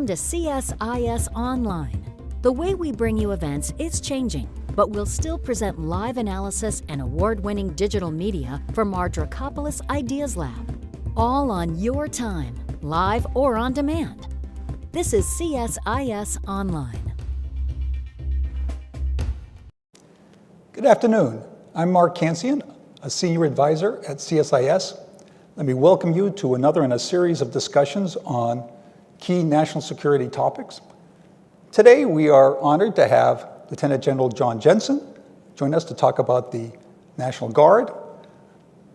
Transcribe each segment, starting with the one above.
Welcome to CSIS Online. The way we bring you events is changing, but we'll still present live analysis and award-winning digital media from our Dracopolis Ideas Lab. All on your time, live or on demand. This is CSIS Online. Good afternoon. I'm Mark Cancian, a Senior Advisor at CSIS. Let me welcome you to another in a series of discussions on key national security topics. Today we are honored to have Lieutenant General Jon Jensen join us to talk about the National Guard.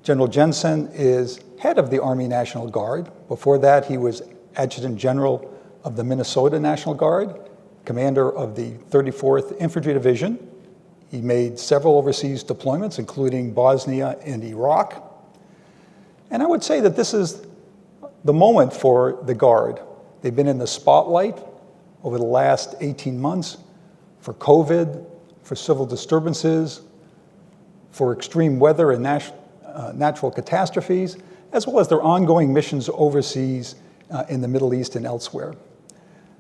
General Jensen is head of the Army National Guard. Before that, he was Adjutant General of the Minnesota National Guard, commander of the 34th Infantry Division. He made several overseas deployments, including Bosnia and Iraq. And I would say that this is the moment for the Guard. They've been in the spotlight over the last 18 months for COVID, for civil disturbances, for extreme weather and natural catastrophes, as well as their ongoing missions overseas in the Middle East and elsewhere.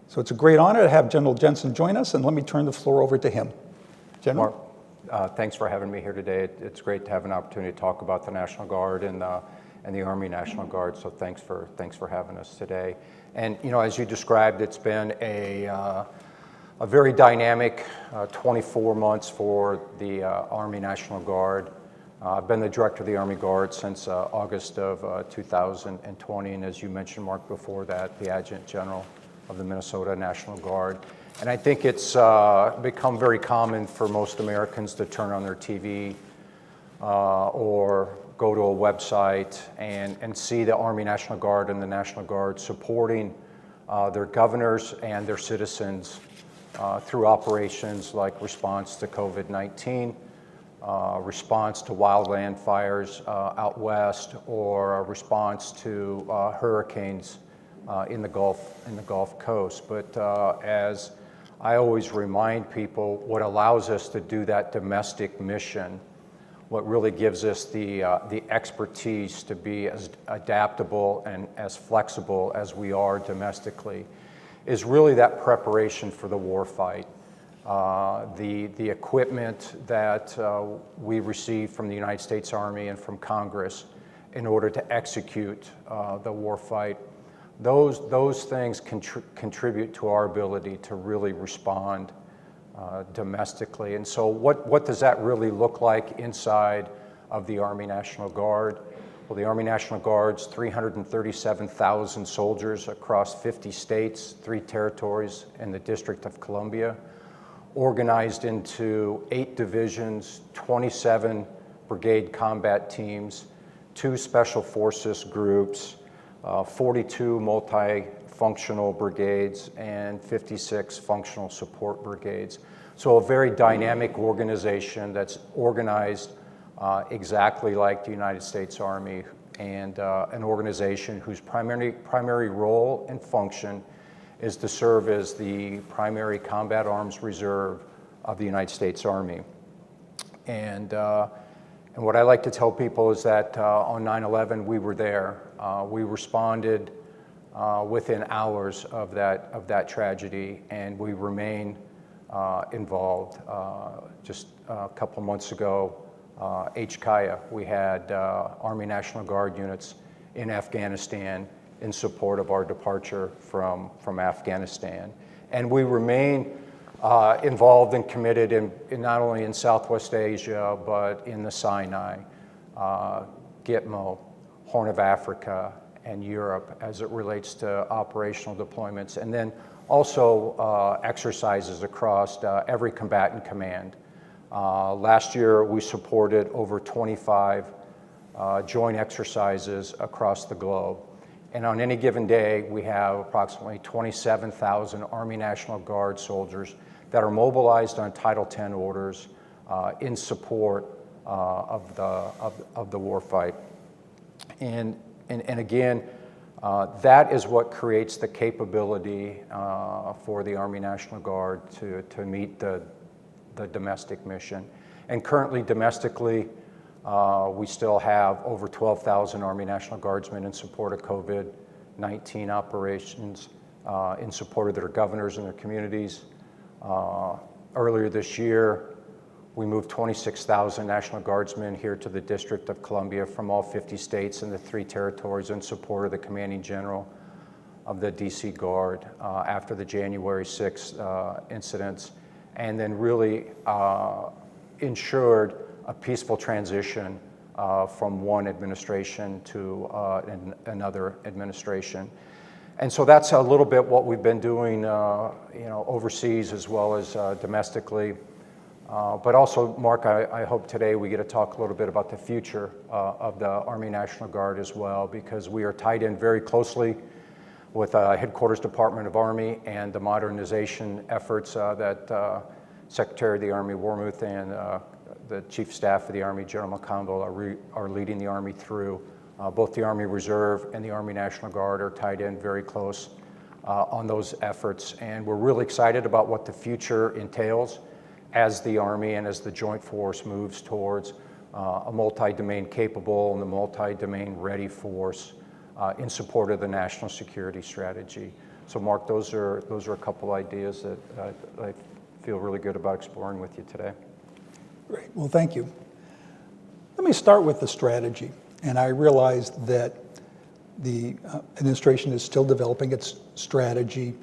So it's a great honor to have General Jensen join us, and let me turn the floor over to him. General? Mark, thanks for having me here today. It's great to have an opportunity to talk about the National Guard and the Army National Guard, so thanks for having us today. And you know, as you described, it's been a very dynamic 24 months for the Army National Guard. I've been the director of the Army Guard since August of 2020, and as you mentioned, Mark, before that, the Adjutant General of the Minnesota National Guard. And I think it's become very common for most Americans to turn on their TV or go to a website and see the Army National Guard and the National Guard supporting their governors and their citizens through operations like response to COVID-19, response to wildland fires out west, or a response to hurricanes in the Gulf Coast. But as I always remind people, what allows us to do that domestic mission, what really gives us the expertise to be as adaptable and as flexible as we are domestically, is really that preparation for the war fight. The equipment that we receive from the United States Army and from Congress in order to execute the war fight, those things contribute to our ability to really respond domestically. And so what does that really look like inside of the Army National Guard? Well, the Army National Guard's 337,000 soldiers across 50 states, 3 territories, and the District of Columbia, organized into 8 divisions, 27 brigade combat teams, 2 special forces groups, 42 multi-functional brigades, and 56 functional support brigades. So a very dynamic organization that's organized exactly like the United States Army, and an organization whose primary role and function is to serve as the primary combat arms reserve of the United States Army. And what I like to tell people is that on 9/11 we were there. We responded within hours of that tragedy, and we remain involved. Just a couple months ago, HKIA, we had Army National Guard units in Afghanistan in support of our departure from Afghanistan. And we remain involved and committed in not only in Southwest Asia, but in the Sinai, Gitmo, Horn of Africa, and Europe as it relates to operational deployments. And then also exercises across every combatant command. Last year, we supported over 25 joint exercises across the globe. And on any given day, we have approximately 27,000 Army National Guard soldiers that are mobilized on Title X orders in support of the war fight. And again, that is what creates the capability for the Army National Guard to meet the domestic mission. And currently, domestically, we still have over 12,000 Army National Guardsmen in support of COVID-19 operations, in support of their governors and their communities. Earlier this year, we moved 26,000 National Guardsmen here to the District of Columbia from all 50 states and the 3 territories in support of the Commanding General of the DC Guard after the January 6th incidents, and then really ensured a peaceful transition from one administration to another administration. And so that's a little bit what we've been doing overseas as well as domestically. But also, Mark, I hope today we get to talk a little bit about the future of the Army National Guard as well, because we are tied in very closely with Headquarters Department of Army and the modernization efforts that Secretary of the Army Wormuth and the Chief of Staff of the Army, General McConville, are leading the Army through. Both the Army Reserve and the Army National Guard are tied in very close on those efforts. And we're really excited about what the future entails as the Army and as the Joint Force moves towards a multi-domain capable and a multi-domain ready force in support of the national security strategy. So Mark, those are a couple ideas that I feel really good about exploring with you today. Great, well, thank you. Let me start with the strategy. And I realized that the administration is still developing its strategy.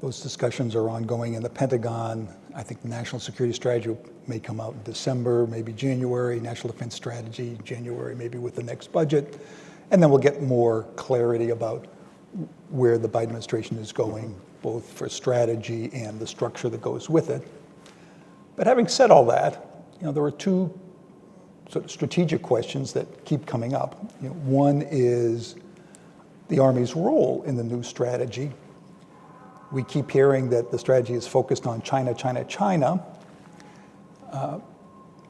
Those discussions are ongoing in the Pentagon. I think the national security strategy may come out in December, maybe January, national defense strategy, January, maybe with the next budget. And then we'll get more clarity about where the Biden administration is going, both for strategy and the structure that goes with it. But having said all that, there are 2 sort of strategic questions that keep coming up. One is the Army's role in the new strategy. We keep hearing that the strategy is focused on China, China, China.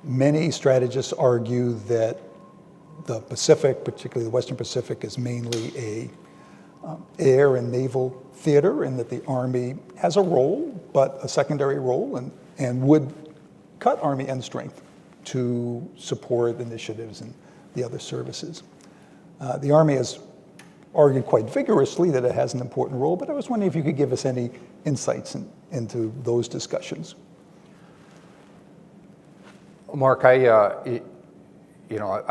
Many strategists argue that the Pacific, particularly the Western Pacific, is mainly a air and naval theater, and that the Army has a role, but a secondary role, and would cut Army end strength to support initiatives and the other services. The Army has argued quite vigorously that it has an important role, but I was wondering if you could give us any insights into those discussions. Mark, I've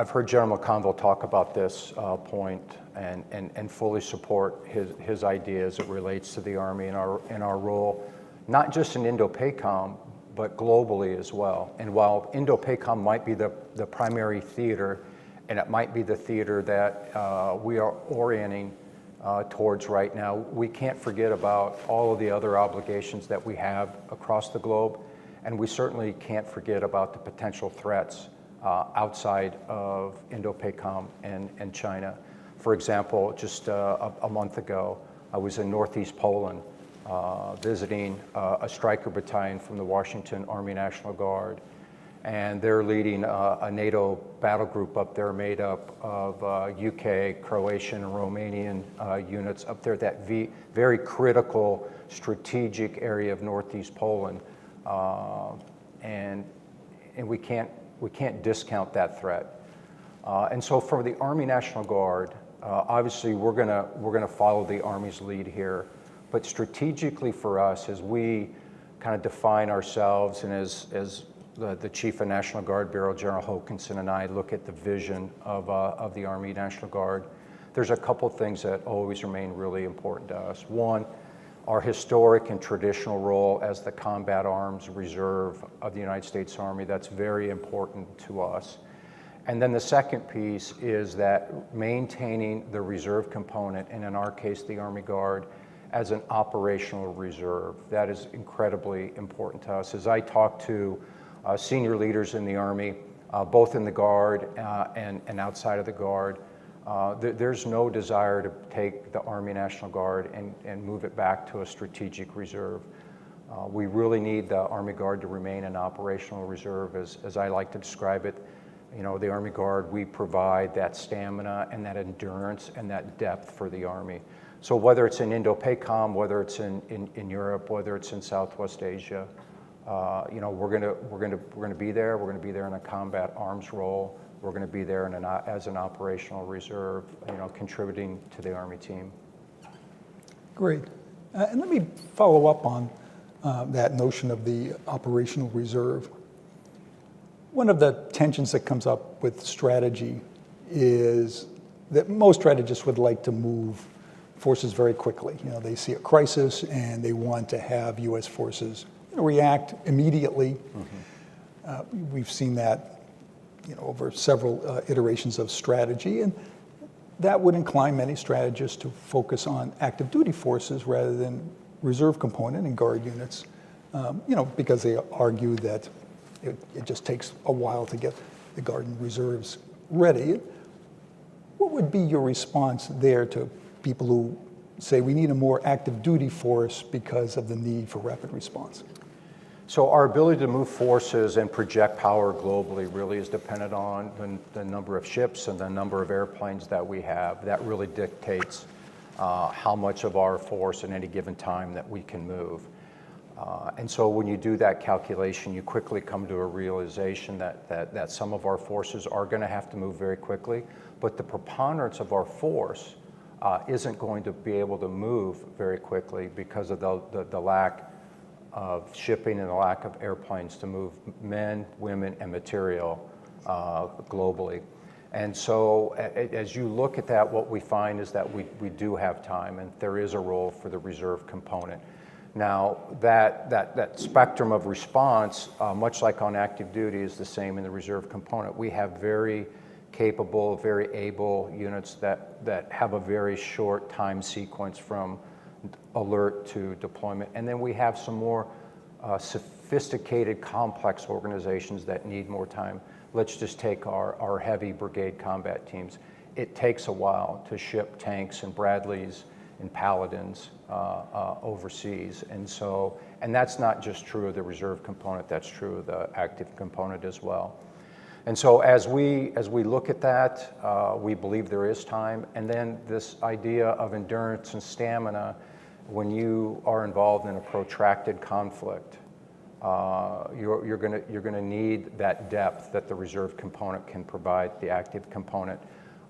heard General McConville talk about this point and fully support his idea as it relates to the Army and our role, not just in Indo-PACOM, but globally as well. And while Indo-PACOM might be the primary theater, and it might be the theater that we are orienting towards right now, we can't forget about all of the other obligations that we have across the globe, and we certainly can't forget about the potential threats outside of Indo-PACOM and China. For example, just a month ago, I was in Northeast Poland visiting a Stryker battalion from the Washington Army National Guard, and they're leading a NATO battle group up there made up of UK, Croatian, and Romanian units up there, that very critical strategic area of Northeast Poland, and we can't discount that threat. And so for the Army National Guard, obviously we're gonna follow the Army's lead here. But strategically for us, as we kind of define ourselves, and as the Chief of National Guard Bureau, General Hokanson, and I look at the vision of the Army National Guard, there's a couple things that always remain really important to us. One, our historic and traditional role as the combat arms reserve of the United States Army, that's very important to us. And then the second piece is that maintaining the reserve component, and in our case, the Army Guard, as an operational reserve. That is incredibly important to us. As I talk to senior leaders in the Army, both in the Guard and outside of the Guard, there's no desire to take the Army National Guard and move it back to a strategic reserve. We really need the Army Guard to remain an operational reserve. As I like to describe it, the Army Guard, we provide that stamina and that endurance and that depth for the Army. So whether it's in Indo-PACOM, whether it's in Europe, whether it's in Southwest Asia, we're gonna be there. We're gonna be there in a combat arms role. We're gonna be there as an operational reserve, contributing to the Army team. Great. And let me follow up on that notion of the operational reserve. One of the tensions that comes up with strategy is that most strategists would like to move forces very quickly. You know, they see a crisis and they want to have U.S. forces react immediately. We've seen that, you know, over several iterations of strategy, and that would incline many strategists to focus on active duty forces rather than reserve component and guard units, you know, because they argue that it just takes a while to get the guard and reserves ready. What would be your response there to people who say we need a more active duty force because of the need for rapid response? So our ability to move forces and project power globally really is dependent on the number of ships and the number of airplanes that we have. That really dictates how much of our force at any given time that we can move. And so when you do that calculation, you quickly come to a realization that some of our forces are going to have to move very quickly, but the preponderance of our force isn't going to be able to move very quickly because of the lack of shipping and the lack of airplanes to move men, women, and material globally. And so as you look at that, what we find is that we do have time, and there is a role for the reserve component. Now, that spectrum of response, much like on active duty, is the same in the reserve component. We have very capable, very able units that have a very short time sequence from alert to deployment. And then we have some more sophisticated, complex organizations that need more time. Let's just take our heavy brigade combat teams. It takes a while to ship tanks and Bradleys and Paladins overseas. And that's not just true of the reserve component, that's true of the active component as well. And so as we look at that, we believe there is time. And then this idea of endurance and stamina, when you are involved in a protracted conflict, you're gonna need that depth that the reserve component can provide, the active component.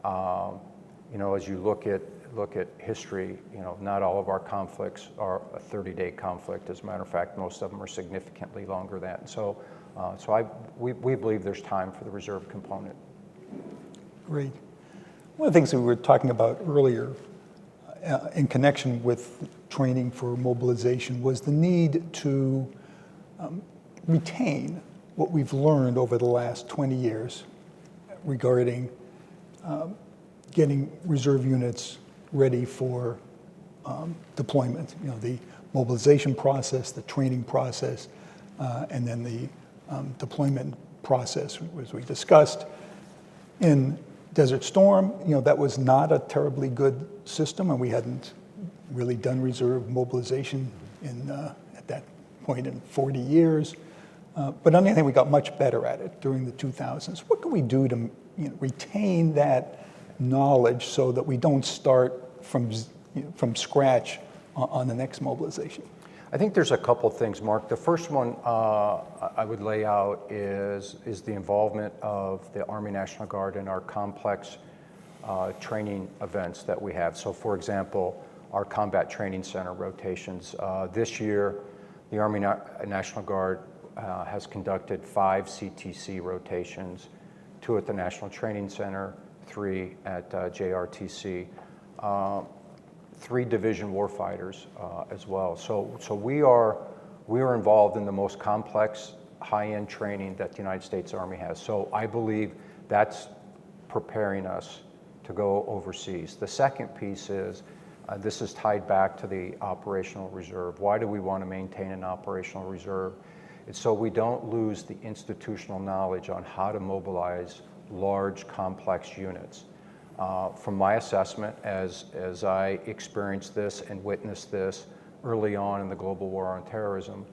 You know, as you look at history, you know, not all of our conflicts are a 30-day conflict. As a matter of fact, most of them are significantly longer than that. So we believe there's time for the reserve component. Great. One of the things that we were talking about earlier in connection with training for mobilization was the need to retain what we've learned over the last 20 years regarding getting reserve units ready for deployment. You know, the mobilization process, the training process, and then the deployment process, as we discussed. In Desert Storm, you know, that was not a terribly good system, and we hadn't really done reserve mobilization at that point in 40 years. But on the other hand, we got much better at it during the 2000s. What can we do to, you know, retain that knowledge so that we don't start from scratch on the next mobilization? I think there's a couple things, Mark. The first one I would lay out is the involvement of the Army National Guard in our complex training events that we have. So for example, our Combat Training Center rotations. This year, the Army National Guard has conducted 5 CTC rotations, 2 at the National Training Center, 3 at JRTC. 3 division warfighters as well. So we are involved in the most complex, high-end training that the United States Army has. So I believe that's preparing us to go overseas. The second piece is, this is tied back to the operational reserve. Why do we want to maintain an operational reserve? It's so we don't lose the institutional knowledge on how to mobilize large, complex units. From my assessment, as I experienced this and witnessed this early on in the global war on terrorism,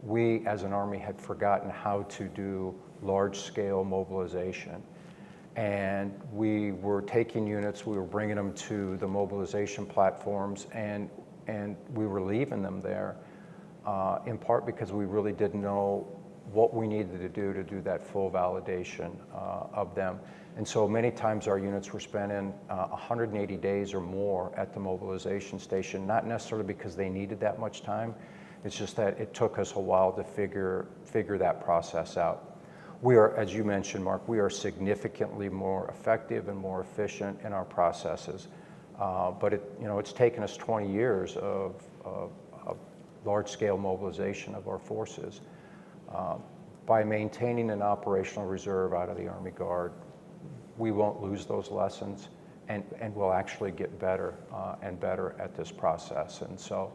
we as an Army had forgotten how to do large-scale mobilization. And we were taking units, we were bringing them to the mobilization platforms, and we were leaving them there, in part because we really didn't know what we needed to do that full validation of them. And so many times our units were spending 180 days or more at the mobilization station, not necessarily because they needed that much time, it's just that it took us a while to figure that process out. We are, as you mentioned, Mark, we are significantly more effective and more efficient in our processes. But it's taken us 20 years of large-scale mobilization of our forces. By maintaining an operational reserve out of the Army Guard, we won't lose those lessons, and we'll actually get better and better at this process. And so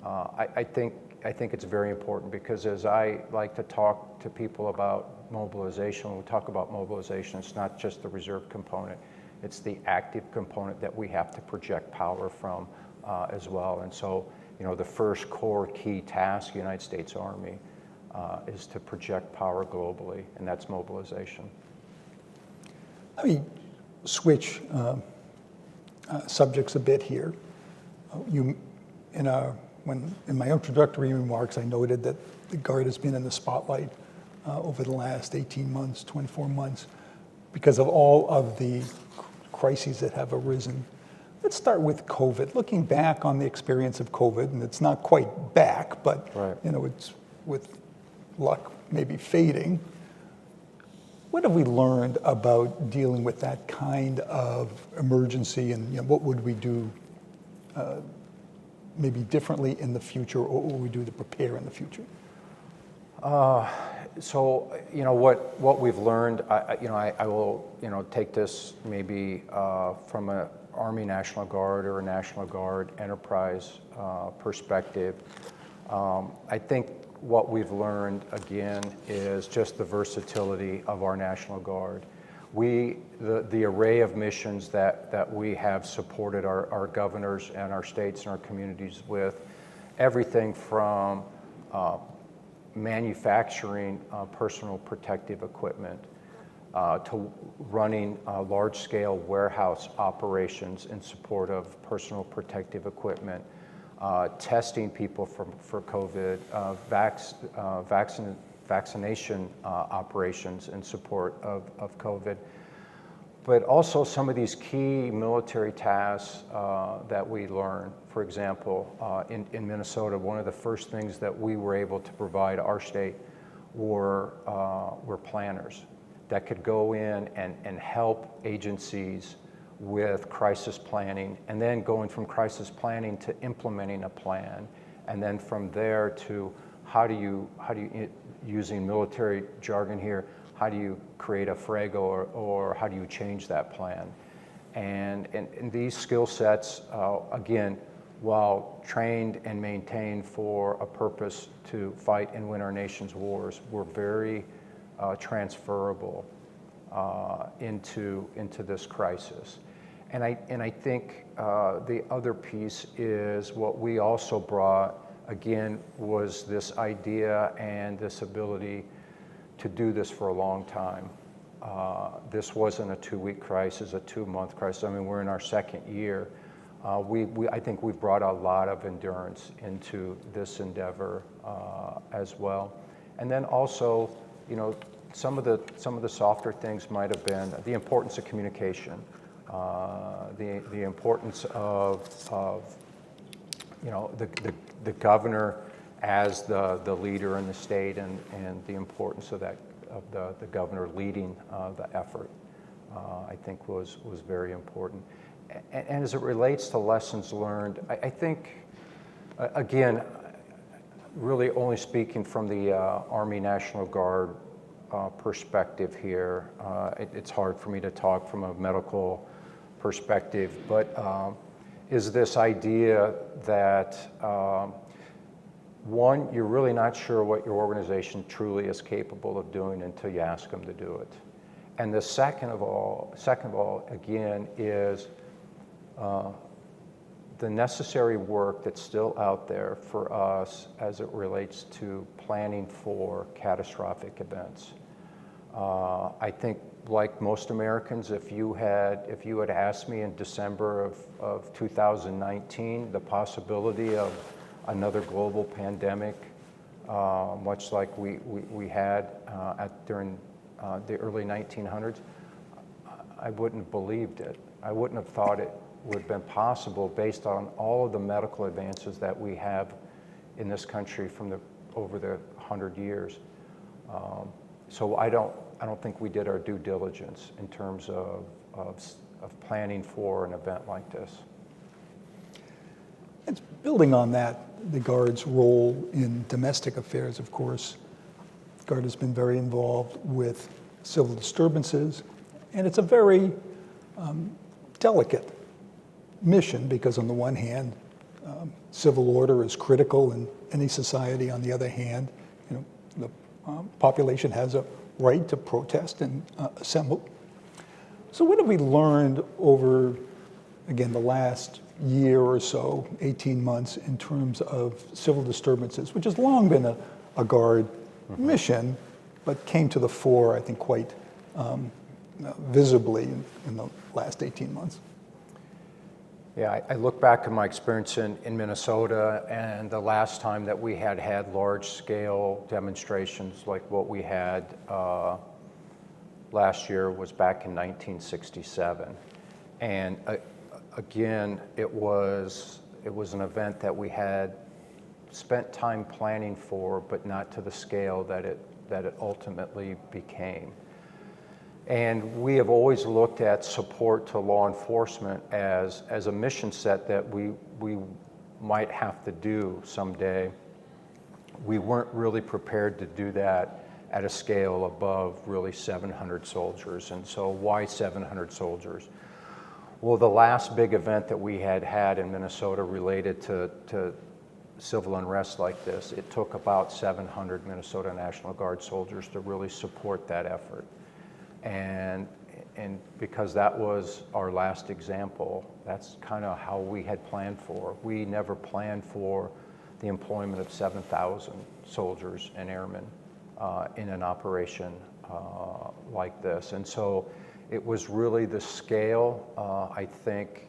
I think it's very important, because as I like to talk to people about mobilization, when we talk about mobilization, it's not just the reserve component, it's the active component that we have to project power from as well. And so, the first core key task, United States Army, is to project power globally, and that's mobilization. Let me switch subjects a bit here. In my introductory remarks, I noted that the Guard has been in the spotlight over the last 18 months, 24 months, because of all of the crises that have arisen. Let's start with COVID. Looking back on the experience of COVID, and it's not quite back, but right. It's with luck maybe fading. What have we learned about dealing with that kind of emergency, and what would we do maybe differently in the future, or what would we do to prepare in the future? So what we've learned, I will take this maybe from an Army National Guard or a National Guard enterprise perspective. I think what we've learned again is just the versatility of our National Guard. The array of missions that we have supported our governors and our states and our communities with, everything from manufacturing personal protective equipment to running large-scale warehouse operations in support of personal protective equipment, testing people for COVID, vaccination operations in support of COVID, but also some of these key military tasks that we learned. For example, in Minnesota, one of the first things that we were able to provide our state were planners that could go in and help agencies with crisis planning, and then going from crisis planning to implementing a plan, and then from there to how do you using military jargon here, how do you create a FRAGO, or how do you change that plan? And these skill sets, again, while trained and maintained for a purpose to fight and win our nation's wars, were very transferable into this crisis. And I think the other piece is what we also brought, again, was this idea and this ability to do this for a long time. This wasn't a 2-week crisis, a 2-month crisis. I mean, we're in our second year. I think we've brought a lot of endurance into this endeavor as well. And then also, some of the softer things might have been the importance of communication, the importance of the governor as the leader in the state, and the importance of the governor leading the effort, I think was very important. And as it relates to lessons learned, I think, again, really only speaking from the Army National Guard perspective here, it's hard for me to talk from a medical perspective, but is this idea that one, you're really not sure what your organization truly is capable of doing until you ask them to do it. And the second of all, again, is the necessary work that's still out there for us as it relates to planning for catastrophic events. I think, like most Americans, if you had asked me in December of 2019 the possibility of another global pandemic much like we had during the early 1900s, I wouldn't have believed it. I wouldn't have thought it would have been possible based on all of the medical advances that we have in this country over the 100 years. So I don't think we did our due diligence in terms of planning for an event like this. And building on that, the Guard's role in domestic affairs, of course. The Guard has been very involved with civil disturbances, and it's a very delicate mission because on the one hand, civil order is critical in any society. On the other hand, the population has a right to protest and assemble. So what have we learned over, again, the last year or so, 18 months, in terms of civil disturbances, which has long been a Guard mission, but came to the fore, I think, quite visibly in the last 18 months? Yeah, I look back at my experience in Minnesota, and the last time that we had large-scale demonstrations like what we had last year was back in 1967. And again, it was an event that we had spent time planning for, but not to the scale that it ultimately became. And we have always looked at support to law enforcement as a mission set that we might have to do someday. We weren't really prepared to do that at a scale above really 700 soldiers. And so why 700 soldiers? Well, the last big event that we had in Minnesota related to civil unrest like this, it took about 700 Minnesota National Guard soldiers to really support that effort. And because that was our last example, that's kind of how we had planned for. We never planned for the employment of 7,000 soldiers and airmen in an operation like this. And so it was really the scale, I think,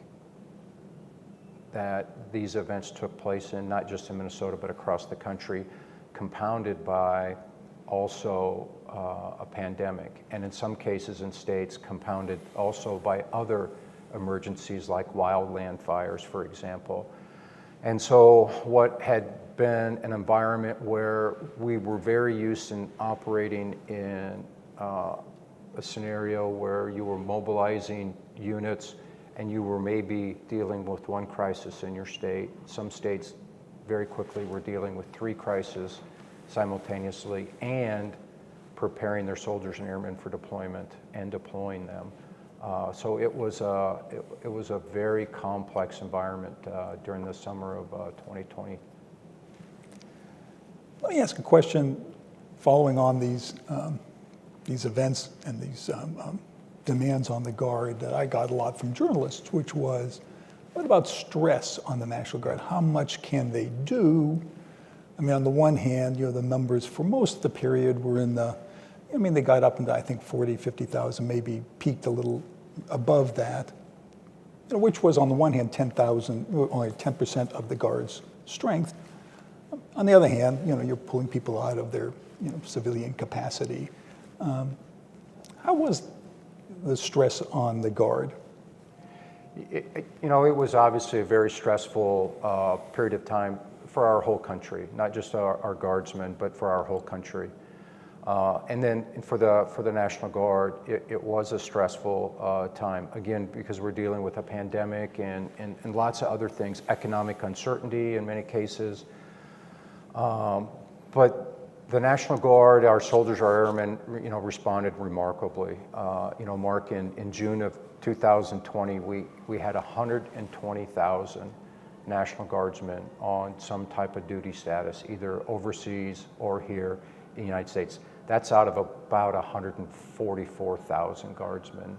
that these events took place in, not just in Minnesota, but across the country, compounded by also a pandemic, and in some cases in states compounded also by other emergencies like wildland fires, for example. And so what had been an environment where we were very used in operating in a scenario where you were mobilizing units and you were maybe dealing with one crisis in your state. Some states very quickly were dealing with 3 crises simultaneously and preparing their soldiers and airmen for deployment and deploying them. So it was a very complex environment during the summer of 2020. Let me ask a question following on these events and these demands on the Guard that I got a lot from journalists, which was, what about stress on the National Guard? How much can they do? I mean, on the one hand, the numbers for most of the period were they got up into, I think, 40, 50,000, maybe peaked a little above that, which was, on the one hand, 10,000, only 10% of the Guard's strength. On the other hand, you're pulling people out of their, civilian capacity. How was the stress on the Guard? It was obviously a very stressful period of time for our whole country, not just our guardsmen, but for our whole country. And then for the National Guard, it was a stressful time, again, because we're dealing with a pandemic and lots of other things, economic uncertainty in many cases. But the National Guard, our soldiers, our airmen, responded remarkably. Mark, in June of 2020, we had 120,000 National Guardsmen on some type of duty status, either overseas or here in the United States. That's out of about 144,000 Guardsmen.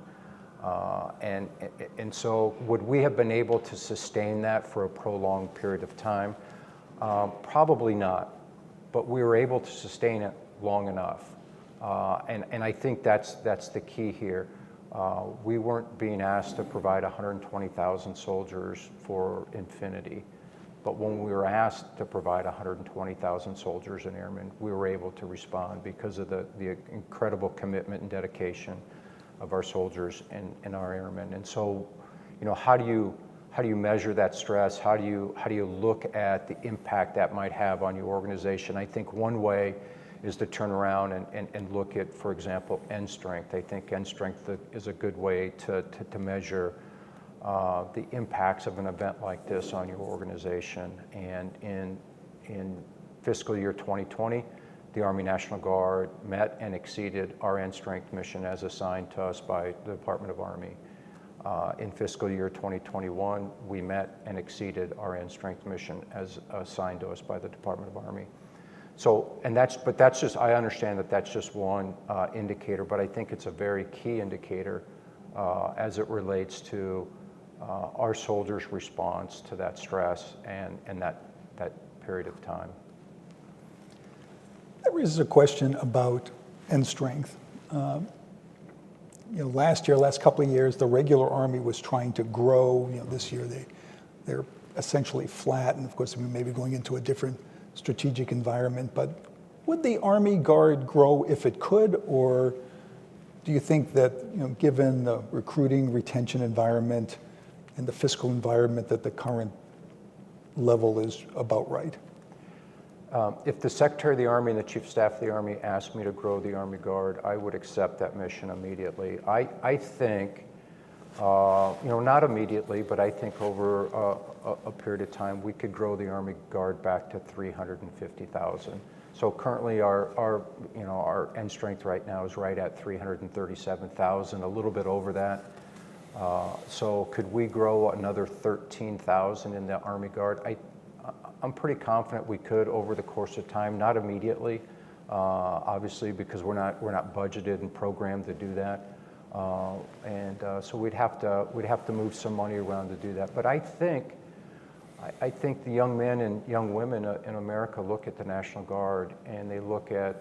And so would we have been able to sustain that for a prolonged period of time? Probably not, but we were able to sustain it long enough. And I think that's the key here. We weren't being asked to provide 120,000 soldiers for infinity, But when we were asked to provide 120,000 soldiers and airmen, we were able to respond because of the incredible commitment and dedication of our soldiers and our airmen. And so, how do you measure that stress? How do you look at the impact that might have on your organization? I think one way is to turn around and look at, for example, end strength. I think end strength is a good way to measure the impacts of an event like this on your organization. And in fiscal year 2020, the Army National Guard met and exceeded our end strength mission as assigned to us by the Department of Army. In fiscal year 2021, we met and exceeded our end strength mission as assigned to us by the Department of Army. So, but that's just, I understand that that's just one indicator, but I think it's a very key indicator as it relates to our soldiers' response to that stress and that period of time. That raises a question about end strength. Last couple of years, the regular Army was trying to grow. This year they're essentially flat, and of course we may be going into a different strategic environment. But would the Army Guard grow if it could, or do you think that given the recruiting, retention environment and the fiscal environment, that the current level is about right? If the Secretary of the Army and the Chief of Staff of the Army asked me to grow the Army Guard, I would accept that mission immediately. I think, not immediately, but I think over a period of time, we could grow the Army Guard back to 350,000. So currently our end strength right now is right at 337,000, a little bit over that. So could we grow another 13,000 in the Army Guard? I'm pretty confident we could over the course of time, not immediately, obviously, because we're not budgeted and programmed to do that, so we'd have to move some money around to do that. But I think the young men and young women in America look at the National Guard and they look at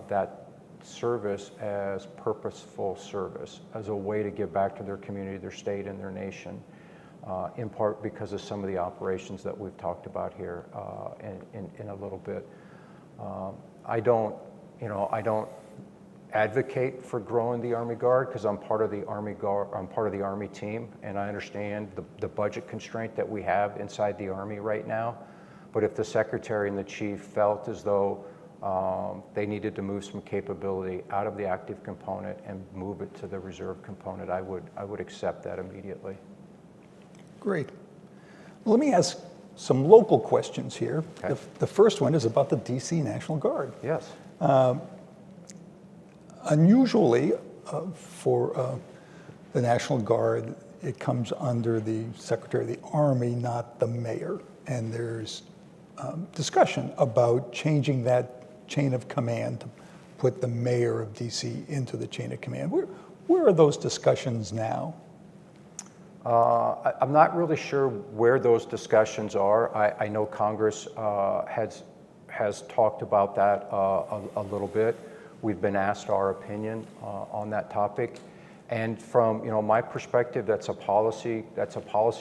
that service as purposeful service, as a way to give back to their community, their state, and their nation. In part because of some of the operations that we've talked about here in a little bit. I don't advocate for growing the Army Guard because I'm part of the Army Guard. I'm part of the Army team, and I understand the budget constraint that we have inside the Army right now. But if the Secretary and the Chief felt as though they needed to move some capability out of the active component and move it to the reserve component, I would accept that immediately. Great. Well, let me ask some local questions here. Okay. The first one is about the DC National Guard. Yes. Unusually, for the National Guard, it comes under the Secretary of the Army, not the mayor. And there's discussion about changing that chain of command to put the mayor of DC into the chain of command. Where are those discussions now? I'm not really sure where those discussions are. I know Congress has talked about that a little bit. We've been asked our opinion on that topic, and from my perspective, that's a policy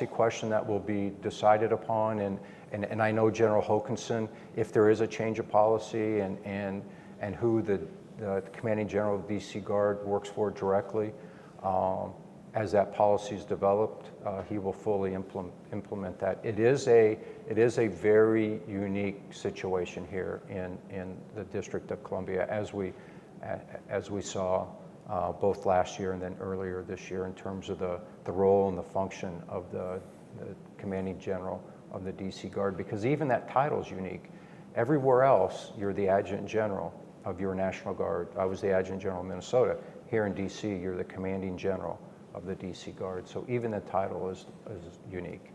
question that will be decided upon. And I know General Hokanson, if there is a change of policy and who the Commanding General of the DC Guard works for directly. As that policy is developed, he will fully implement that. It is a very unique situation here in the District of Columbia, as we saw both last year and then earlier this year in terms of the role and the function of the Commanding General of the DC Guard, because even that title is unique. Everywhere else, you're the Adjutant General of your National Guard. I was the Adjutant General of Minnesota. Here in DC, you're the Commanding General of the DC Guard. So even the title is unique.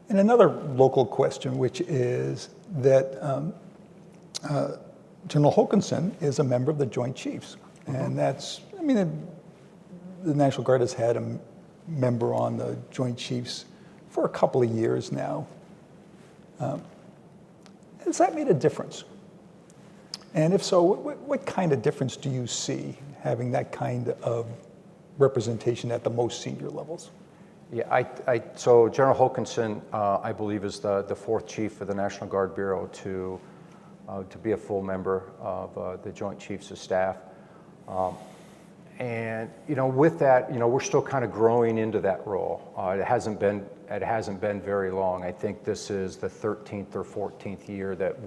And another local question, which is that General Hokanson is a member of the Joint Chiefs. And that's, the National Guard has had a member on the Joint Chiefs for a couple of years now. Has that made a difference? And if so, what kind of difference do you see having that kind of representation at the most senior levels? Yeah, so General Hokanson, I believe, is the fourth chief of the National Guard Bureau to be a full member of the Joint Chiefs of Staff. And with that, we're still kind of growing into that role. It hasn't been very long. I think this is the 13th or 14th year that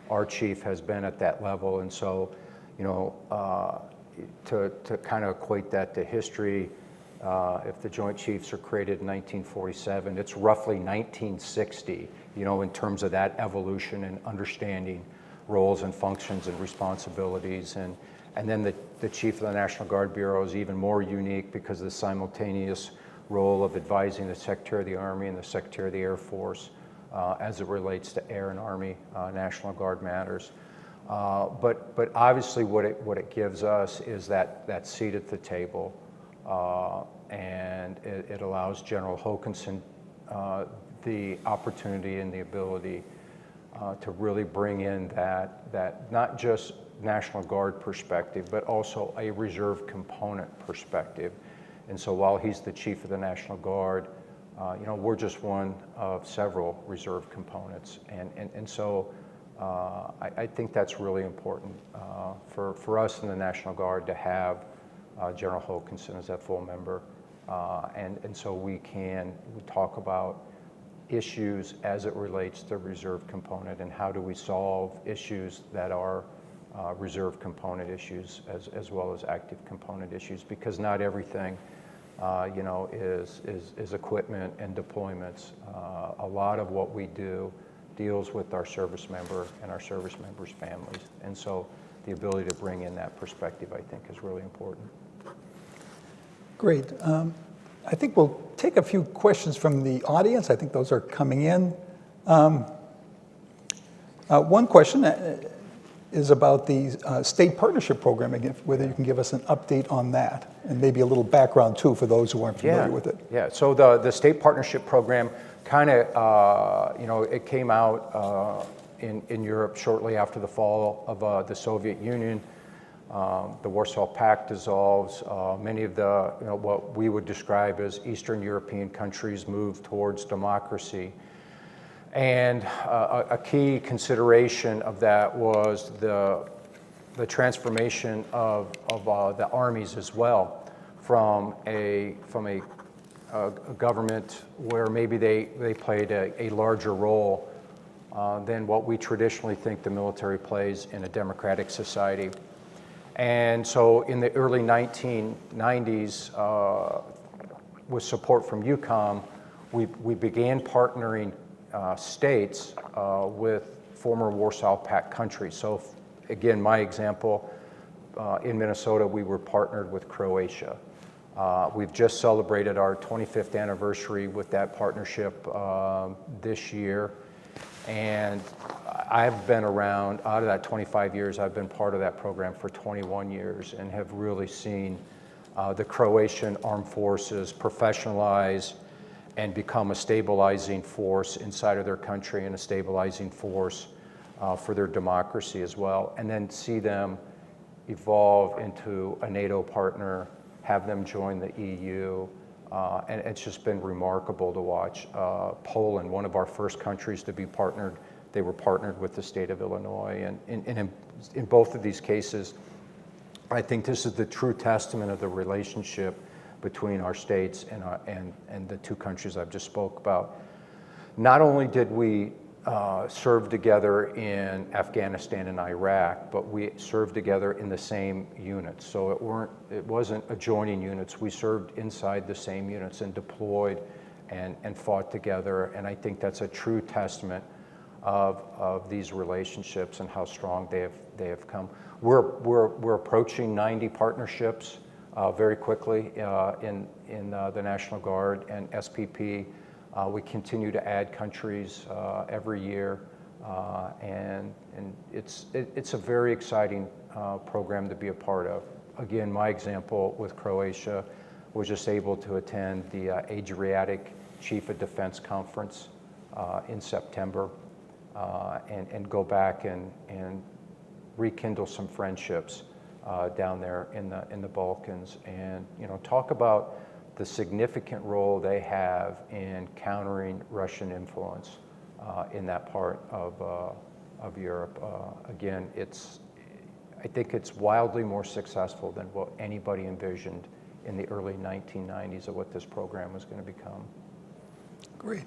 our chief has been at that level, and so to kind of equate that to history, if the Joint Chiefs are created in 1947, it's roughly 1960, in terms of that evolution and understanding roles and functions and responsibilities. And then the Chief of the National Guard Bureau is even more unique because of the simultaneous role of advising the Secretary of the Army and the Secretary of the Air Force as it relates to Air and Army National Guard matters. But obviously what it gives us is that seat at the table, and it allows General Hokanson the opportunity and the ability to really bring in that not just National Guard perspective, but also a reserve component perspective. And so while he's the Chief of the National Guard, we're just one of several reserve components. And so I think that's really important for us in the National Guard to have General Hokanson as that full member. And so we talk about issues as it relates to reserve component and how do we solve issues that are reserve component issues as well as active component issues, because not everything is equipment and deployments. A lot of what we do deals with our service member and our service members' families, and so the ability to bring in that perspective, I think, is really important. Great. I think we'll take a few questions from the audience. I think those are coming in. One question is about the state partnership program, again, whether you can give us an update on that, and maybe a little background too for those who aren't familiar with it. Yeah, so the state partnership program kind of, it came out in Europe shortly after the fall of the Soviet Union. The Warsaw Pact dissolves. Many of the, what we would describe as Eastern European countries move towards democracy. And a key consideration of that was the transformation of the armies as well, from a government where maybe they played a larger role than what we traditionally think the military plays in a democratic society. And so in the early 1990s, with support from EUCOM, we began partnering states with former Warsaw Pact countries. So again, my example, in Minnesota, we were partnered with Croatia. We've just celebrated our 25th anniversary with that partnership this year. And I've been around, out of that 25 years, I've been part of that program for 21 years and have really seen the Croatian armed forces professionalize and become a stabilizing force inside of their country and a stabilizing force for their democracy as well. And then see them evolve into a NATO partner, have them join the EU, and it's just been remarkable to watch. Poland, one of our first countries to be partnered, they were partnered with the state of Illinois. And in both of these cases, I think this is the true testament of the relationship between our states and the two countries I've just spoke about. Not only did we serve together in Afghanistan and Iraq, but we served together in the same units. So it wasn't adjoining units. We served inside the same units and deployed and fought together. And I think that's a true testament of these relationships and how strong they have come. We're approaching 90 partnerships very quickly in the National Guard and SPP. We continue to add countries every year, and it's a very exciting program to be a part of. Again, my example with Croatia was just able to attend the Adriatic Chief of Defense Conference in September and go back and rekindle some friendships down there in the Balkans, and talk about the significant role they have in countering Russian influence in that part of Europe. Again, I think it's wildly more successful than what anybody envisioned in the early 1990s of what this program was going to become. Great.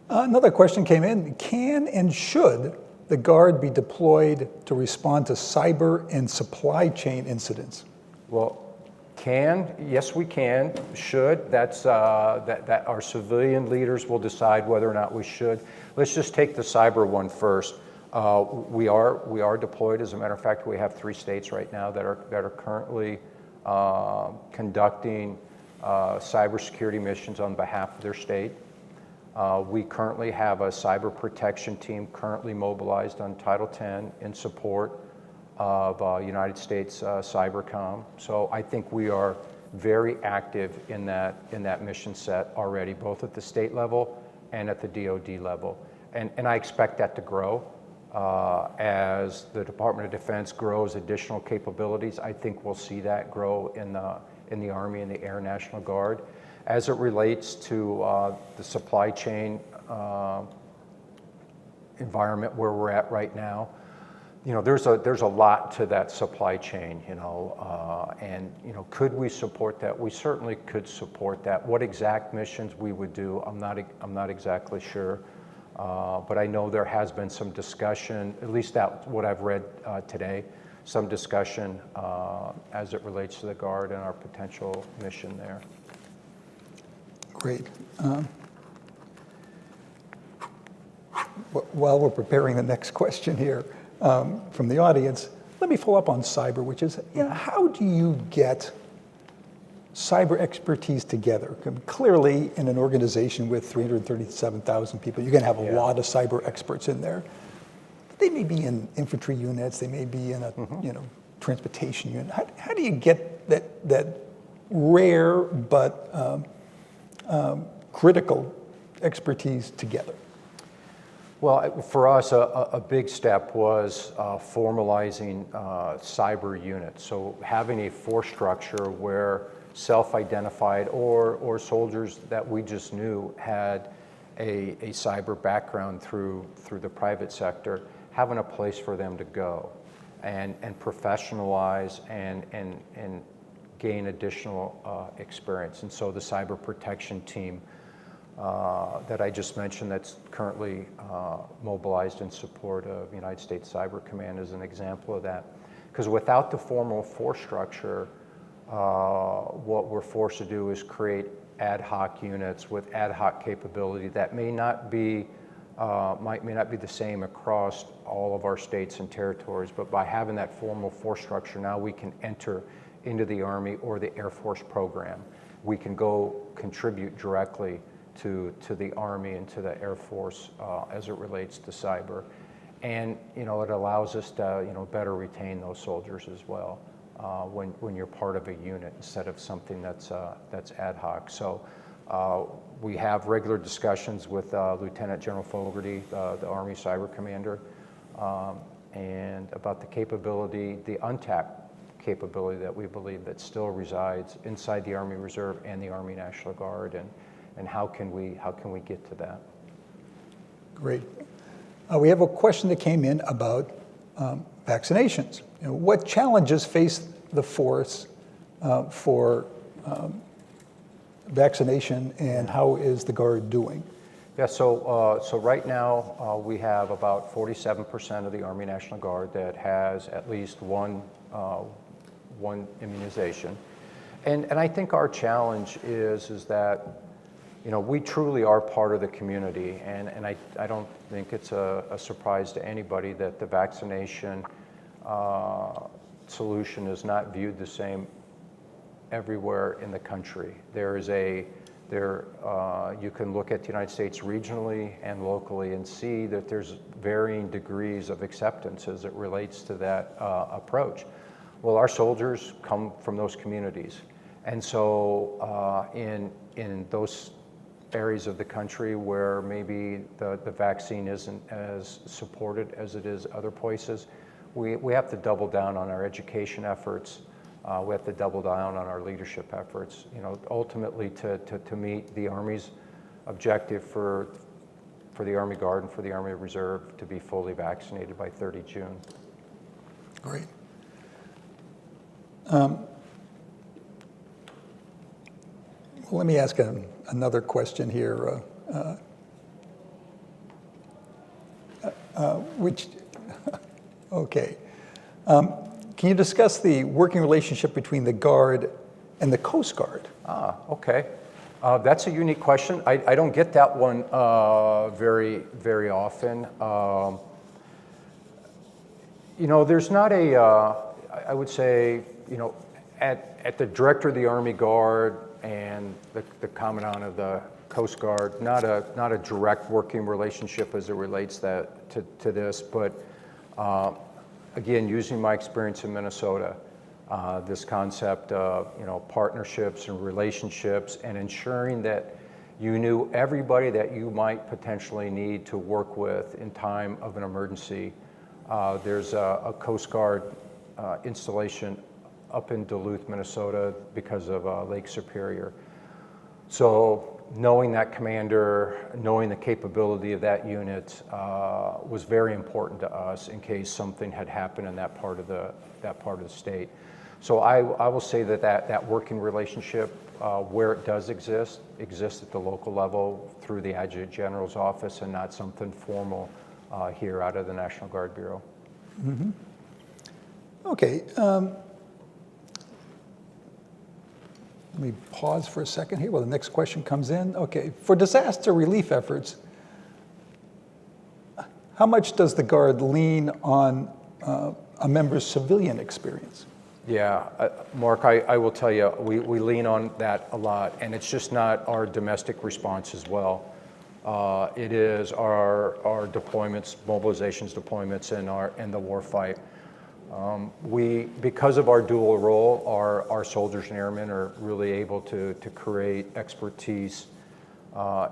Another question came in. Can and should the Guard be deployed to respond to cyber and supply chain incidents? Well, yes we can, should, that our civilian leaders will decide whether or not we should. Let's just take the cyber one first. We are deployed. As a matter of fact, we have 3 states right now that are currently conducting cybersecurity missions on behalf of their state. We currently have a cyber protection team currently mobilized on Title X in support of United States Cybercom. So I think we are very active in that mission set already, both at the state level and at the DoD level. And I expect that to grow. As the Department of Defense grows additional capabilities, I think we'll see that grow in the Army and the Air National Guard. As it relates to the supply chain environment where we're at right now, there's a lot to that supply chain, and could we support that? We certainly could support that. What exact missions we would do, I'm not exactly sure. But I know there has been some discussion, at least that's what I've read today, some discussion as it relates to the Guard and our potential mission there. Great. While we're preparing the next question here from the audience, let me follow up on cyber, which is, how do you get cyber expertise together? Clearly, in an organization with 337,000 people, you're going to have a lot of cyber experts in there. But they may be in infantry units, they may be in a transportation unit. How do you get that rare but critical expertise together? Well, for us, a big step was formalizing cyber units. So having a force structure where self-identified or soldiers that we just knew had a cyber background through the private sector, having a place for them to go and professionalize and gain additional experience. And so the cyber protection team that I just mentioned that's currently mobilized in support of United States Cyber Command is an example of that. Because without the formal force structure, what we're forced to do is create ad hoc units with ad hoc capability that may not be the same across all of our states and territories, but by having that formal force structure, now we can enter into the Army or the Air Force program. We can go contribute directly to the Army and to the Air Force as it relates to cyber. And it allows us to better retain those soldiers as well when you're part of a unit instead of something that's ad hoc. So we have regular discussions with Lieutenant General Fogarty, the Army Cyber Commander, and about the capability, the untapped capability that we believe that still resides inside the Army Reserve and the Army National Guard, and how can we get to that? Great. We have a question that came in about vaccinations. What challenges face the force for vaccination, and how is the Guard doing? Yeah, so right now we have about 47% of the Army National Guard that has at least one immunization, and I think our challenge is that we truly are part of the community, and I don't think it's a surprise to anybody that the vaccination solution is not viewed the same everywhere in the country. You can look at the United States regionally and locally and see that there's varying degrees of acceptance as it relates to that approach. Well, our soldiers come from those communities, and so in those areas of the country where maybe the vaccine isn't as supported as it is other places, we have to double down on our education efforts We have to double down on our leadership efforts, ultimately to meet the Army's objective for the Army Guard and for the Army Reserve to be fully vaccinated by 30 June. Great. Let me ask another question here, okay. Can you discuss the working relationship between the Guard and the Coast Guard? Okay. That's a unique question. I don't get that one very, very often. There's not I would say, at the Director of the Army Guard and the Commandant of the Coast Guard, not a direct working relationship as it relates to this, but again, using my experience in Minnesota, this concept of partnerships and relationships and ensuring that you knew everybody that you might potentially need to work with in time of an emergency. There's a Coast Guard installation up in Duluth, Minnesota because of Lake Superior. So knowing that commander, knowing the capability of that unit was very important to us in case something had happened in that part of the state. So I will say that working relationship, where it does exist at the local level through the Adjutant General's office and not something formal here out of the National Guard Bureau. Mm-hmm. Okay. Let me pause for a second here while the next question comes in. Okay, for disaster relief efforts, how much does the Guard lean on a member's civilian experience? Yeah, Mark, I will tell you, we lean on that a lot, and it's just not our domestic response as well. It is our deployments, mobilizations deployments, and the warfight. Because of our dual role, our soldiers and airmen are really able to create expertise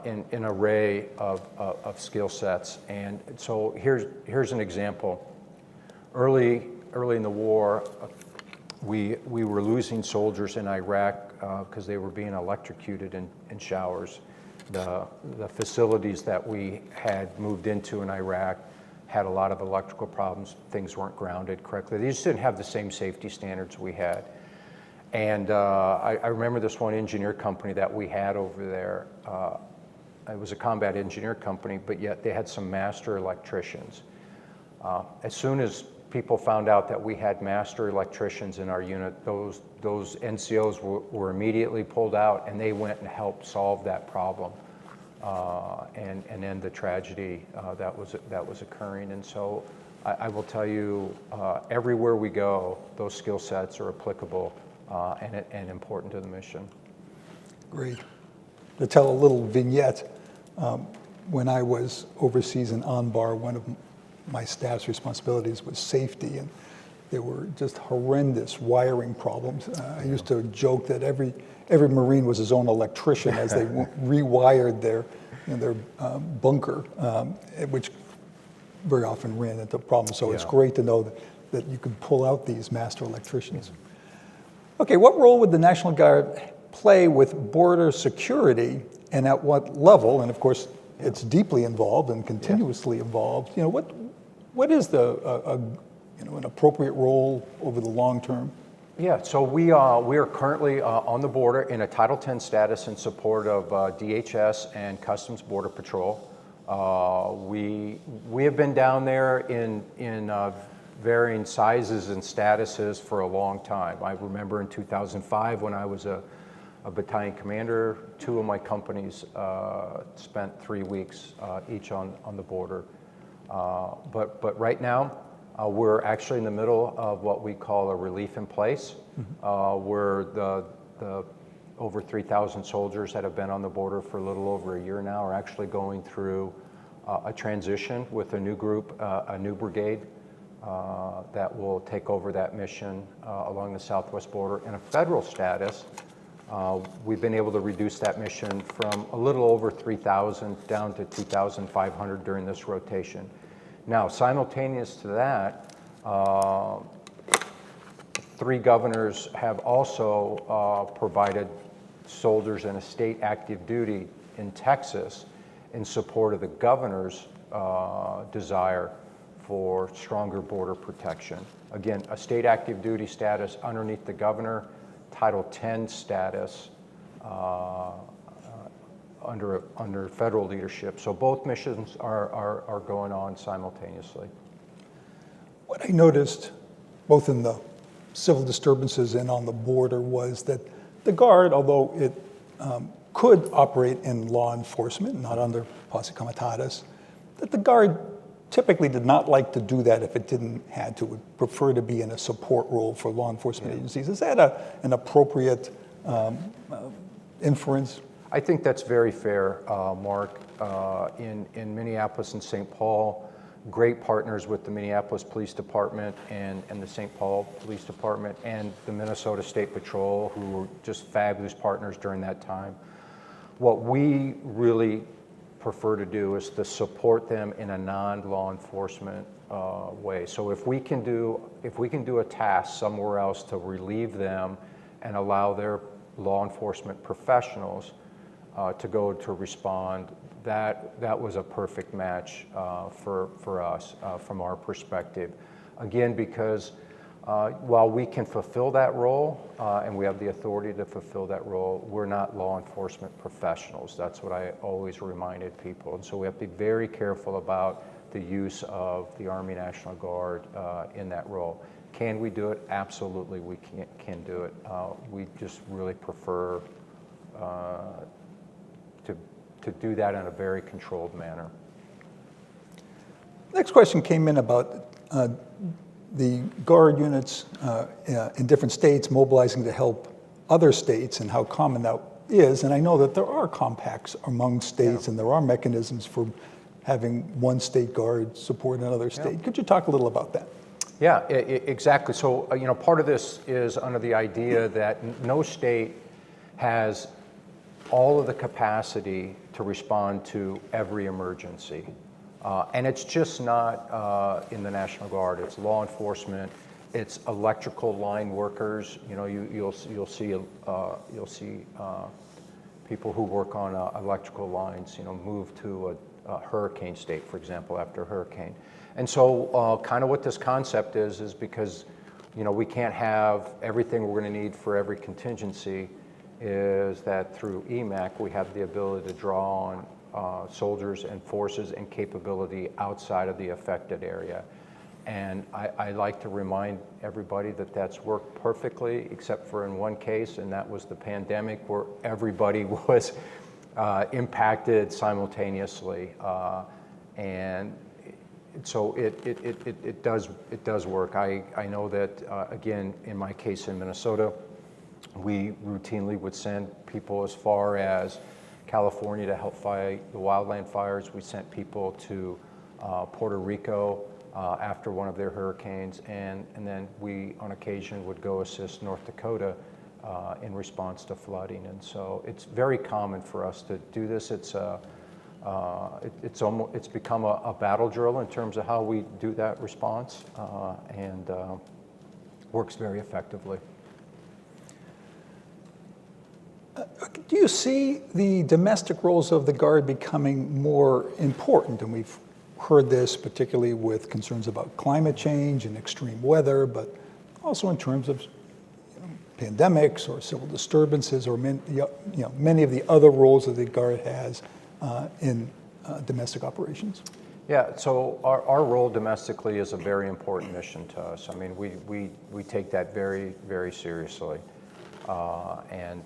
in an array of skill sets. And so here's an example. Early in the war, we were losing soldiers in Iraq because they were being electrocuted in showers. The facilities that we had moved into in Iraq had a lot of electrical problems. Things weren't grounded correctly. They just didn't have the same safety standards we had. And I remember this one engineer company that we had over there. It was a combat engineer company, but yet they had some master electricians. As soon as people found out that we had master electricians in our unit, those NCOs were immediately pulled out, and they went and helped solve that problem and end the tragedy that was occurring. And so I will tell you, everywhere we go, those skill sets are applicable and important to the mission. Great. To tell a little vignette, when I was overseas in Anbar, one of my staff's responsibilities was safety, and there were just horrendous wiring problems. I used to joke that every Marine was his own electrician as they rewired their bunker, which very often ran into problems. So it's great to know that you can pull out these master electricians. Okay, what role would the National Guard play with border security, and at what level? And of course, it's deeply involved and continuously involved. What is an appropriate role over the long term? Yeah, so we are currently on the border in a Title X status in support of DHS and Customs Border Patrol. We have been down there in varying sizes and statuses for a long time. I remember in 2005 when I was a battalion commander, two of my companies spent 3 weeks each on the border. But right now, we're actually in the middle of what we call a relief in place, where the over 3,000 soldiers that have been on the border for a little over a year now are actually going through a transition with a new group, a new brigade that will take over that mission along the southwest border. In a federal status, we've been able to reduce that mission from a little over 3,000 down to 2,500 during this rotation. Now, simultaneous to that, 3 governors have also provided soldiers in a state active duty in Texas in support of the governor's desire for stronger border protection. Again, a state active duty status underneath the governor, Title 10 status under federal leadership. So both missions are going on simultaneously. What I noticed, both in the civil disturbances and on the border, was that the Guard, although it could operate in law enforcement, not under posse comitatus, that the Guard typically did not like to do that if it didn't had to, would prefer to be in a support role for law enforcement agencies. Is that an appropriate inference? I think that's very fair, Mark. In Minneapolis and St. Paul, great partners with the Minneapolis Police Department and the St. Paul Police Department and the Minnesota State Patrol, who were just fabulous partners during that time. What we really prefer to do is to support them in a non-law enforcement way. So if we can do a task somewhere else to relieve them and allow their law enforcement professionals to go to respond, that was a perfect match for us from our perspective. Again, because while we can fulfill that role and we have the authority to fulfill that role, we're not law enforcement professionals. That's what I always reminded people. And so we have to be very careful about the use of the Army National Guard in that role. Can we do it? Absolutely, we can do it. We just really prefer to do that in a very controlled manner. Next question came in about the Guard units in different states mobilizing to help other states and how common that is. And I know that there are compacts among states and there are mechanisms for having one state Guard support another state. Could you talk a little about that? Yeah, exactly. So, part of this is under the idea that no state has all of the capacity to respond to every emergency. And it's just not in the National Guard. It's law enforcement. It's electrical line workers. You'll see people who work on electrical lines. Move to a hurricane state, for example, after a hurricane. And so, kind of what this concept is because we can't have everything we're going to need for every contingency. Is that through EMAC we have the ability to draw on soldiers and forces and capability outside of the affected area. And I like to remind everybody that that's worked perfectly, except for in one case, and that was the pandemic, where everybody was impacted simultaneously. And so it does work. I know that, again, in my case in Minnesota, we routinely would send people as far as California to help fight the wildland fires. We sent people to Puerto Rico after one of their hurricanes, and then we, on occasion, would go assist North Dakota in response to flooding. And so it's very common for us to do this. It's become a battle drill in terms of how we do that response, and works very effectively. Do you see the domestic roles of the Guard becoming more important? And we've heard this particularly with concerns about climate change and extreme weather, but also in terms of pandemics or civil disturbances or many of the other roles that the Guard has in domestic operations. Yeah, so our role domestically is a very important mission to us. I mean, we take that very, very seriously. And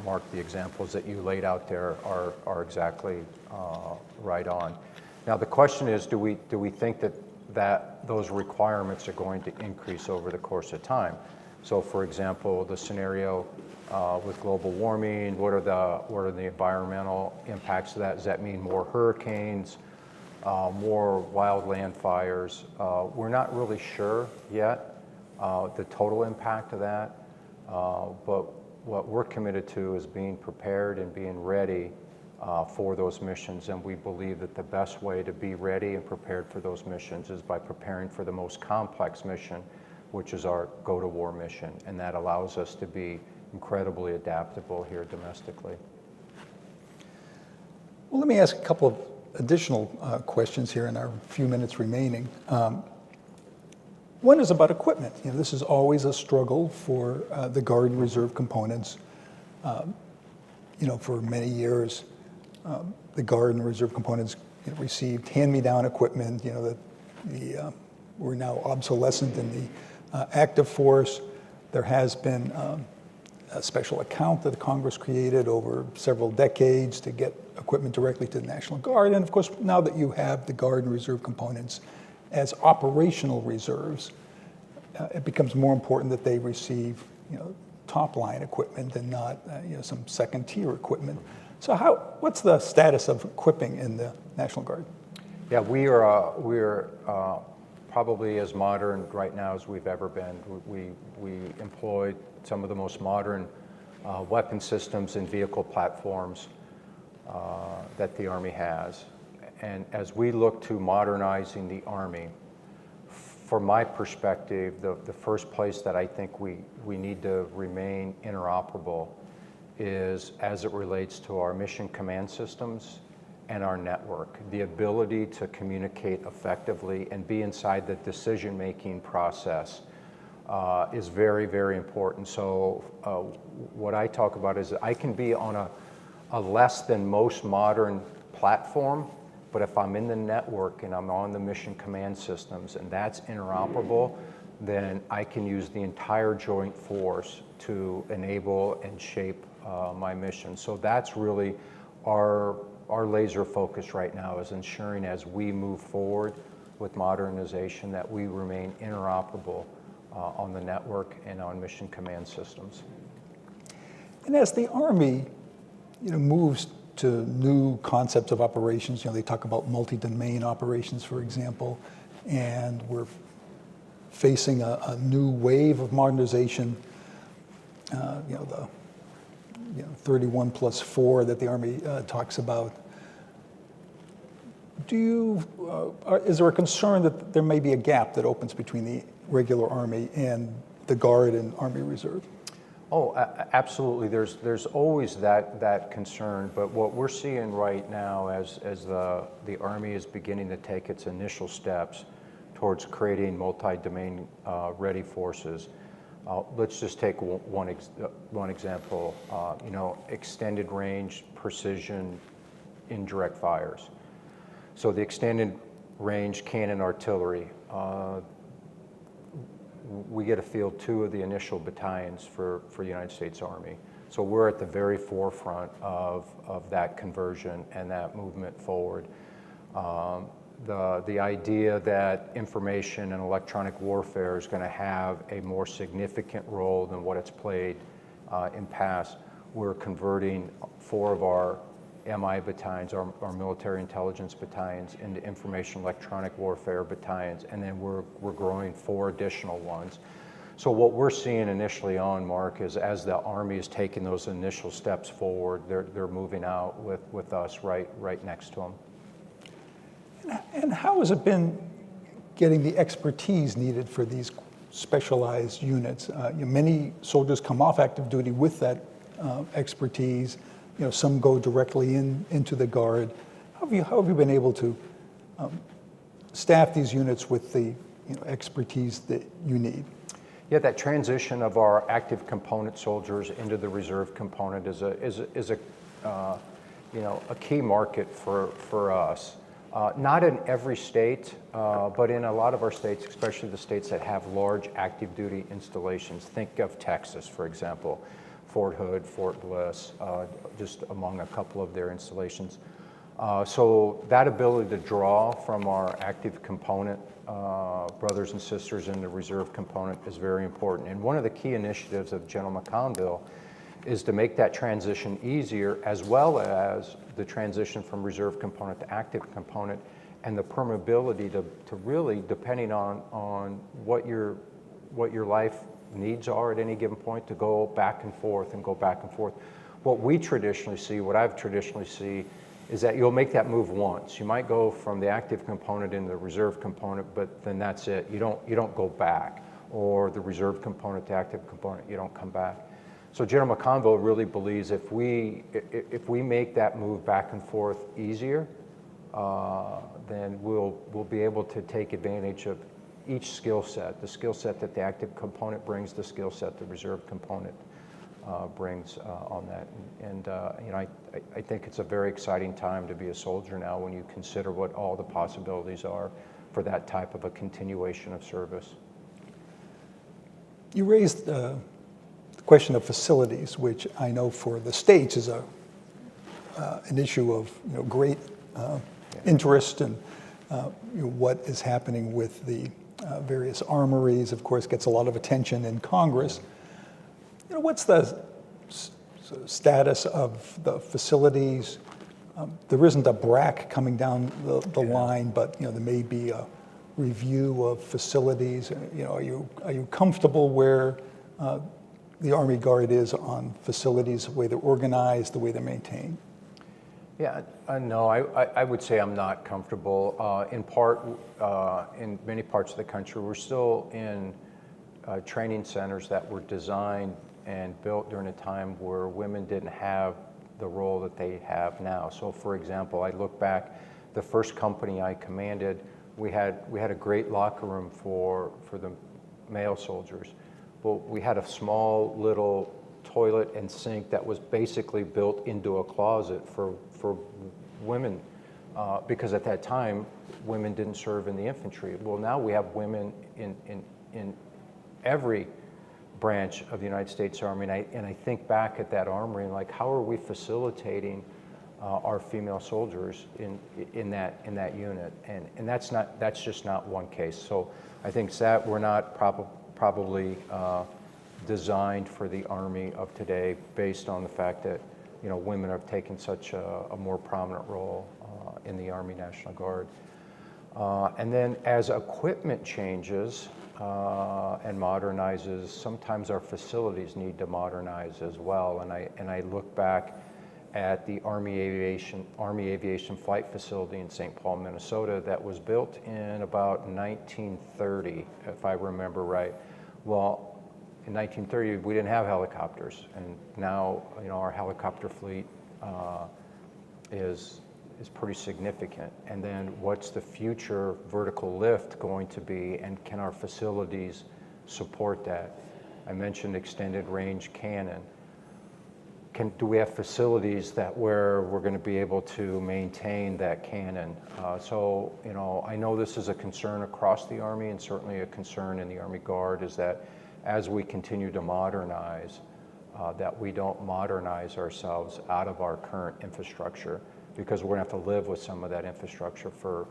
Mark, the examples that you laid out there are exactly right on. Now the question is, do we think that those requirements are going to increase over the course of time? So, for example, the scenario with global warming, what are the environmental impacts of that? Does that mean more hurricanes, more wildland fires? We're not really sure yet the total impact of that. But what we're committed to is being prepared and being ready for those missions, and we believe that the best way to be ready and prepared for those missions is by preparing for the most complex mission, which is our go-to-war mission, and that allows us to be incredibly adaptable here domestically. Well, let me ask a couple of additional questions here in our few minutes remaining. One is about equipment. This is always a struggle for the Guard and Reserve components. For many years, the Guard and Reserve components received hand-me-down equipment. That we're now obsolescent in the active force. There has been a special account that Congress created over several decades to get equipment directly to the National Guard. And of course, now that you have the Guard and Reserve components as operational reserves, it becomes more important that they receive top-line equipment and not some second-tier equipment. So what's the status of equipping in the National Guard? Yeah, we're probably as modern right now as we've ever been. We employ some of the most modern weapon systems and vehicle platforms that the Army has. And as we look to modernizing the Army, from my perspective, the first place that I think we need to remain interoperable is as it relates to our mission command systems and our network. The ability to communicate effectively and be inside the decision-making process is very, very important. So what I talk about is I can be on a less than most modern platform, but if I'm in the network and I'm on the mission command systems and that's interoperable, then I can use the entire joint force to enable and shape my mission. So that's really our laser focus right now, is ensuring as we move forward with modernization that we remain interoperable on the network and on mission command systems. And as the Army moves to new concepts of operations, they talk about multi-domain operations, for example, and we're facing a new wave of modernization, the 31+4 that the Army talks about. Is there a concern that there may be a gap that opens between the regular Army and the Guard and Army Reserve? Oh, absolutely. There's always that concern, but what we're seeing right now as the Army is beginning to take its initial steps towards creating multi-domain ready forces. Let's just take one example. Extended range precision indirect fires. So the extended range cannon artillery. We get to field 2 of the initial battalions for the United States Army. So we're at the very forefront of that conversion and that movement forward. The idea that information and electronic warfare is going to have a more significant role than what it's played in past, we're converting 4 of our MI battalions, our military intelligence battalions, into information electronic warfare battalions, and then we're growing 4 additional ones. So what we're seeing initially on, Mark, is as the Army is taking those initial steps forward, they're moving out with us right next to them. And how has it been getting the expertise needed for these specialized units? Many soldiers come off active duty with that expertise. Some go directly into the Guard. How have you been able to staff these units with the expertise that you need? Yeah, that transition of our active component soldiers into the reserve component is a key market for us. Not in every state, but in a lot of our states, especially the states that have large active duty installations. Think of Texas, for example. Fort Hood, Fort Bliss, just among a couple of their installations. So that ability to draw from our active component brothers and sisters in the reserve component is very important. And one of the key initiatives of General McConnville is to make that transition easier, as well as the transition from reserve component to active component, and the permeability to really, depending on what your life needs are at any given point, to go back and forth and go back and forth. What I've traditionally seen is that you'll make that move once. You might go from the active component into the reserve component, but then that's it. You don't go back. or the reserve component to active component, you don't come back. So General McConville really believes if we make that move back and forth easier, then we'll be able to take advantage of each skill set, the skill set that the active component brings, the skill set the reserve component brings on that. And you know, I think it's a very exciting time to be a soldier now when you consider what all the possibilities are for that type of a continuation of service. You raised the question of facilities, which I know for the states is an issue of great interest, and what is happening with the various armories, of course, gets a lot of attention in Congress. What's the status of the facilities? There isn't a BRAC coming down the line, but there may be a review of facilities. Are you comfortable where the Army Guard is on facilities, the way they're organized, the way they're maintained? Yeah, no, I would say I'm not comfortable. In part, in many parts of the country, we're still in training centers that were designed and built during a time where women didn't have the role that they have now. So for example, I look back, the first company I commanded, we had a great locker room for the male soldiers. Well, we had a small little toilet and sink that was basically built into a closet for women, because at that time, women didn't serve in the infantry. Well, now we have women in every branch of the United States Army, and I think back at that armory and like, how are we facilitating our female soldiers in that unit? And that's just not one case. So I think that we're not probably designed for the Army of today, based on the fact that women have taken such a more prominent role in the Army National Guard. And then as equipment changes and modernizes, sometimes our facilities need to modernize as well. And I look back at the Army Aviation Flight Facility in St. Paul, Minnesota, that was built in about 1930, if I remember right. Well, in 1930, we didn't have helicopters, and now our helicopter fleet is pretty significant. And then what's the future vertical lift going to be, and can our facilities support that? I mentioned extended range cannon. Do we have facilities where we're going to be able to maintain that cannon? So I know this is a concern across the Army, and certainly a concern in the Army Guard, is that as we continue to modernize, that we don't modernize ourselves out of our current infrastructure, because we're going to have to live with some of that infrastructure for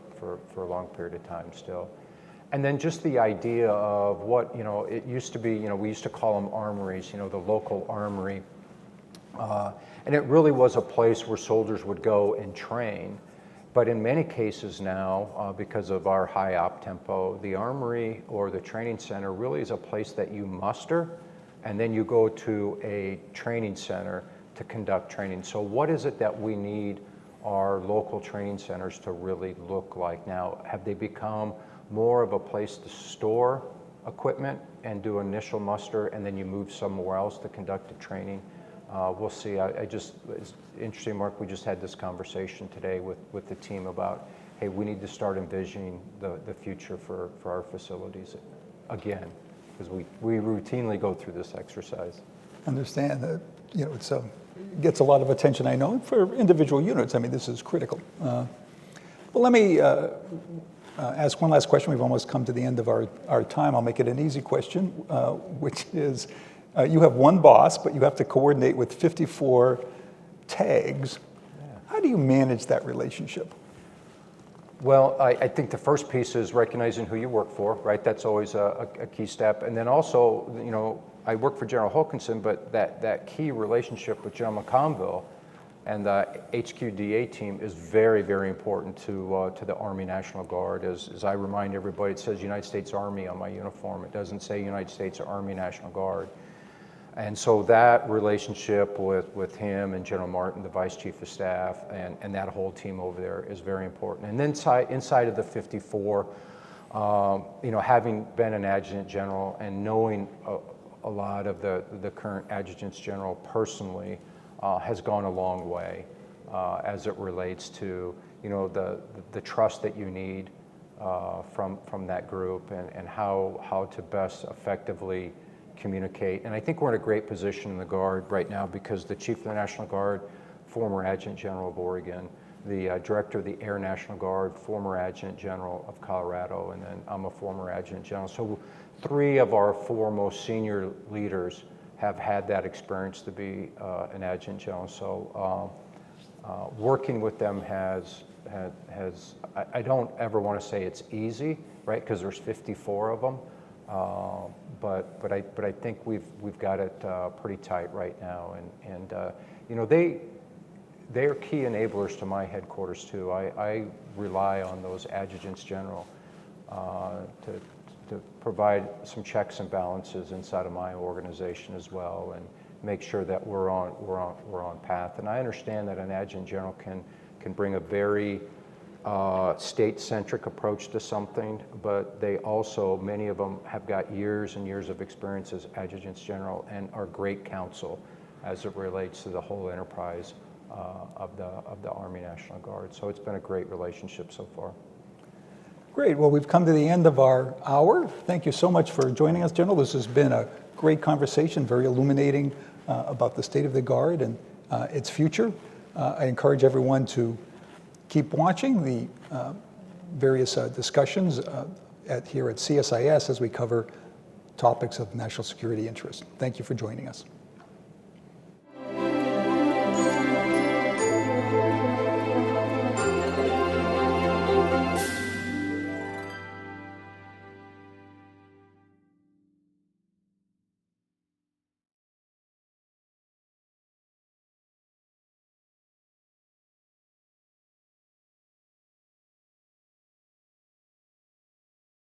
a long period of time still. And then just the idea of what, it used to be, we used to call them armories, the local armory. And it really was a place where soldiers would go and train. But in many cases now, because of our high op tempo, the armory or the training center really is a place that you muster, and then you go to a training center to conduct training. So what is it that we need our local training centers to really look like now? Have they become more of a place to store equipment and do initial muster, and then you move somewhere else to conduct a training? We'll see. It's interesting, Mark, we just had this conversation today with the team about, hey, we need to start envisioning the future for our facilities again, because we routinely go through this exercise. Understand that, it gets a lot of attention, I know, for individual units. I mean, this is critical. Well, let me ask one last question. We've almost come to the end of our time. I'll make it an easy question, which is, you have one boss, but you have to coordinate with 54 tags. Yeah. How do you manage that relationship? Well, I think the first piece is recognizing who you work for, right? That's always a key step. And then also, I work for General Hokanson, but that key relationship with General McConville and the HQDA team is very, very important to the Army National Guard. As I remind everybody, it says United States Army on my uniform. It doesn't say United States Army National Guard. And so that relationship with him and General Martin, the Vice Chief of Staff, and that whole team over there is very important. And then inside of the 54, You know, having been an adjutant general and knowing a lot of the current adjutants general personally has gone a long way as it relates to, you know, the trust that you need from that group and how to best effectively communicate. And I think we're in a great position in the Guard right now because the Chief of the National Guard, former Adjutant General of Oregon, the Director of the Air National Guard, former Adjutant General of Colorado, and then I'm a former Adjutant General. So 3 of our 4 most senior leaders have had that experience to be an Adjutant General. So working with them has I don't ever want to say it's easy, right? Because there's 54 of them, but I think we've got it pretty tight right now, and you know, they are key enablers to my headquarters too. I rely on those adjutants general to provide some checks and balances inside of my organization as well, and make sure that we're on path. And I understand that an adjutant general can bring a very state-centric approach to something, but they also, many of them have got years and years of experience as adjutants general and are great counsel as it relates to the whole enterprise of the Army National Guard. So it's been a great relationship so far. Great. Well, we've come to the end of our hour. Thank you so much for joining us, General. This has been a great conversation, very illuminating about the state of the Guard and its future. I encourage everyone to keep watching the various discussions here at CSIS as we cover topics of national security interest. Thank you for joining us.